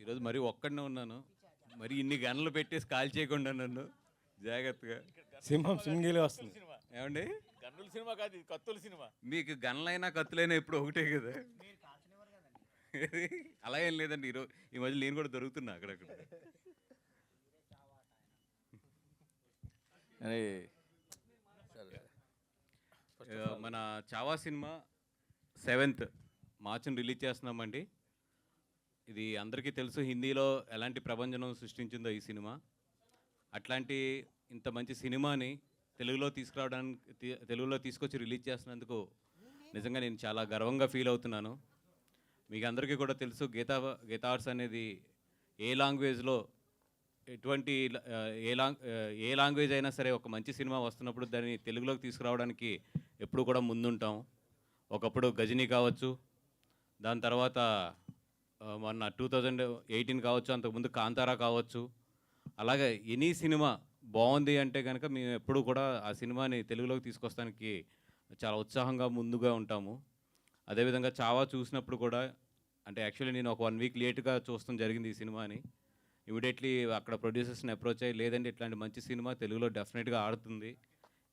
ఈరోజు మరీ ఒక్కడనే ఉన్నాను. మరి ఇన్ని గన్నులు పెట్టేసి కాల్ చేయకుండా నన్ను జాగ్రత్తగా. సింహం సింగిలే వస్తుంది. ఏమండి? గన్నుల సినిమా కాదు, ఇది కత్తుల సినిమా. మీకు గన్నులైనా కత్తులైనా ఎప్పుడు ఒకటే కదా. అలా ఏం లేదండి. ఈరోజు ఈ మధ్య నేను కూడా దొరుకుతున్నా అక్కడక్కడ. అని మన చావా సినిమా 7th మార్చిని రిలీజ్ చేస్తున్నామండి. ఇది అందరికీ తెలుసు హిందీలో ఎలాంటి ప్రభంజనం సృష్టించిందో ఈ సినిమా. అట్లాంటి ఇంత మంచి సినిమాని తెలుగులో తీసుకొచ్చి రిలీజ్ చేసినందుకు నిజంగా నేను చాలా గర్వంగా ఫీల్ అవుతున్నాను. మీకు అందరికీ కూడా తెలుసు గీతా ఆర్ట్స్ అనేది ఏ లాంగ్వేజ్లో ఎటువంటి ఏ లాంగ్వేజ్ అయినా సరే ఒక మంచి సినిమా వస్తున్నప్పుడు దాన్ని తెలుగులోకి తీసుకురావడానికి ఎప్పుడు కూడా ముందుంటాం. ఒకప్పుడు గజనీ కావచ్చు, దాని తర్వాత మొన్న 2018 కావచ్చు, అంతకుముందు కాంతారా కావచ్చు. అలాగే ఎనీ సినిమా బాగుంది అంటే కనుక మేము ఎప్పుడు కూడా ఆ సినిమాని తెలుగులోకి తీసుకొస్తానికి చాలా ఉత్సాహంగా ముందుగా ఉంటాము. అదేవిధంగా చావా చూసినప్పుడు కూడా అంటే యాక్చువల్లీ నేను ఒక 1 వీక్ లేట్గా చూస్తాం జరిగింది ఈ సినిమాని. ఇమీడియట్లీ అక్కడ ప్రొడ్యూసర్స్ని అప్రోచ్ అయ్యి, లేదంటే ఇట్లాంటి మంచి సినిమా తెలుగులో డెఫినెట్గా ఆడుతుంది.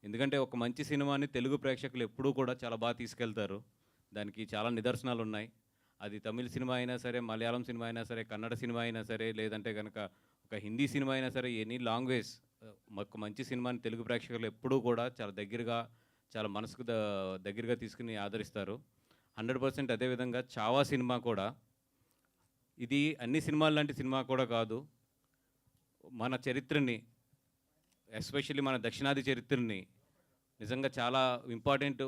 ఎందుకంటే ఒక మంచి సినిమాని తెలుగు ప్రేక్షకులు ఎప్పుడూ కూడా చాలా బాగా తీసుకెళ్తారు. దానికి చాలా నిదర్శనాలు ఉన్నాయి. అది తమిళ సినిమా అయినా సరే, మలయాళం సినిమా అయినా సరే, కన్నడ సినిమా అయినా సరే, లేదంటే కనుక ఒక హిందీ సినిమా అయినా సరే, ఎనీ లాంగ్వేజ్ ఒక మంచి సినిమాని తెలుగు ప్రేక్షకులు ఎప్పుడూ కూడా చాలా దగ్గరగా, చాలా మనసుకు దగ్గరగా తీసుకుని ఆదరిస్తారు 100%. అదేవిధంగా చావా సినిమా కూడా ఇది అన్ని సినిమాల లాంటి సినిమా కూడా కాదు. మన చరిత్రని, ఎస్పెషల్లీ మన దక్షిణాది చరిత్రని నిజంగా చాలా ఇంపార్టెంట్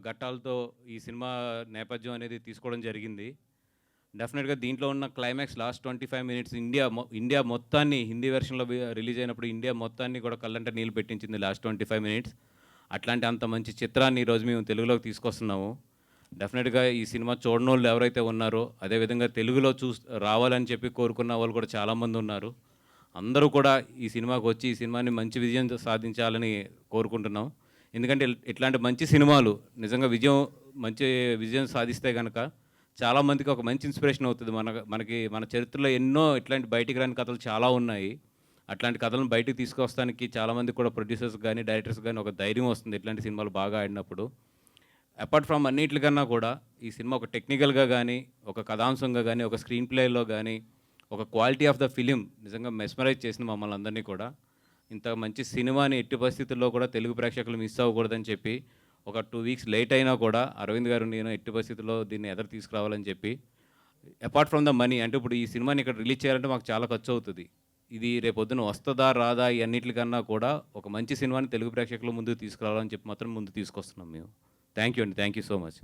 ఘట్టాలతో ఈ సినిమా నేపథ్యం అనేది తీసుకోవడం జరిగింది. డెఫినెట్గా దీంట్లో ఉన్న క్లైమాక్స్ లాస్ట్ 25 మినిట్స్ ఇండియా మొత్తాన్ని, హిందీ వెర్షన్లో రిలీజ్ అయినప్పుడు ఇండియా మొత్తాన్ని కూడా కళ్ళంట నీళ్ళు పెట్టించింది లాస్ట్ 25 మినిట్స్. అట్లాంటి అంత మంచి చిత్రాన్ని ఈరోజు మేము తెలుగులోకి తీసుకొస్తున్నాము. డెఫినెట్గా ఈ సినిమా చూడని వాళ్ళు ఎవరైతే ఉన్నారో, అదేవిధంగా తెలుగులో రావాలని చెప్పి కోరుకున్న వాళ్ళు కూడా చాలామంది ఉన్నారు. అందరూ కూడా ఈ సినిమాకి వచ్చి ఈ సినిమాని మంచి విజయం సాధించాలని కోరుకుంటున్నాం. ఎందుకంటే ఇట్లాంటి మంచి సినిమాలు నిజంగా మంచి విజయం సాధిస్తే కనుక చాలామందికి ఒక మంచి ఇన్స్పిరేషన్ అవుతుంది. మన చరిత్రలో ఎన్నో ఇట్లాంటి బయటికి రాని కథలు చాలా ఉన్నాయి. అట్లాంటి కథలను బయటికి తీసుకొస్తానికి చాలామంది కూడా ప్రొడ్యూసర్స్ కానీ, డైరెక్టర్స్ కానీ ఒక ధైర్యం వస్తుంది ఇట్లాంటి సినిమాలు బాగా ఆడినప్పుడు. అపార్ట్ ఫ్రమ్ అన్నిటికన్నా కూడా ఈ సినిమా ఒక టెక్నికల్గా కానీ, ఒక కథాంశంగా కానీ, ఒక స్క్రీన్ ప్లేలో కానీ, ఒక క్వాలిటీ ఆఫ్ ద ఫిలిం నిజంగా మెస్మరైజ్ చేసిన మమ్మల్ని అందరినీ కూడా. ఇంత మంచి సినిమాని ఎట్టి పరిస్థితుల్లో కూడా తెలుగు ప్రేక్షకులు మిస్ అవ్వకూడదని చెప్పి ఒక 2 వీక్స్ లేట్ అయినా కూడా అరవింద్ గారు నేను ఎట్టి పరిస్థితుల్లో దీన్ని ఎదురు తీసుకురావాలని చెప్పి, అపార్ట్ ఫ్రమ్ ద మనీ, అంటే ఇప్పుడు ఈ సినిమాని ఇక్కడ రిలీజ్ చేయాలంటే మాకు చాలా ఖర్చు అవుతుంది. ఇది రేపొద్దున వస్తుందా రాదా ఈ అన్నిటికన్నా కూడా ఒక మంచి సినిమాని తెలుగు ప్రేక్షకుల ముందుకు తీసుకురావాలని చెప్పి మాత్రం ముందు తీసుకొస్తున్నాం మేము. థ్యాంక్ యూ అండి. Thank you so much.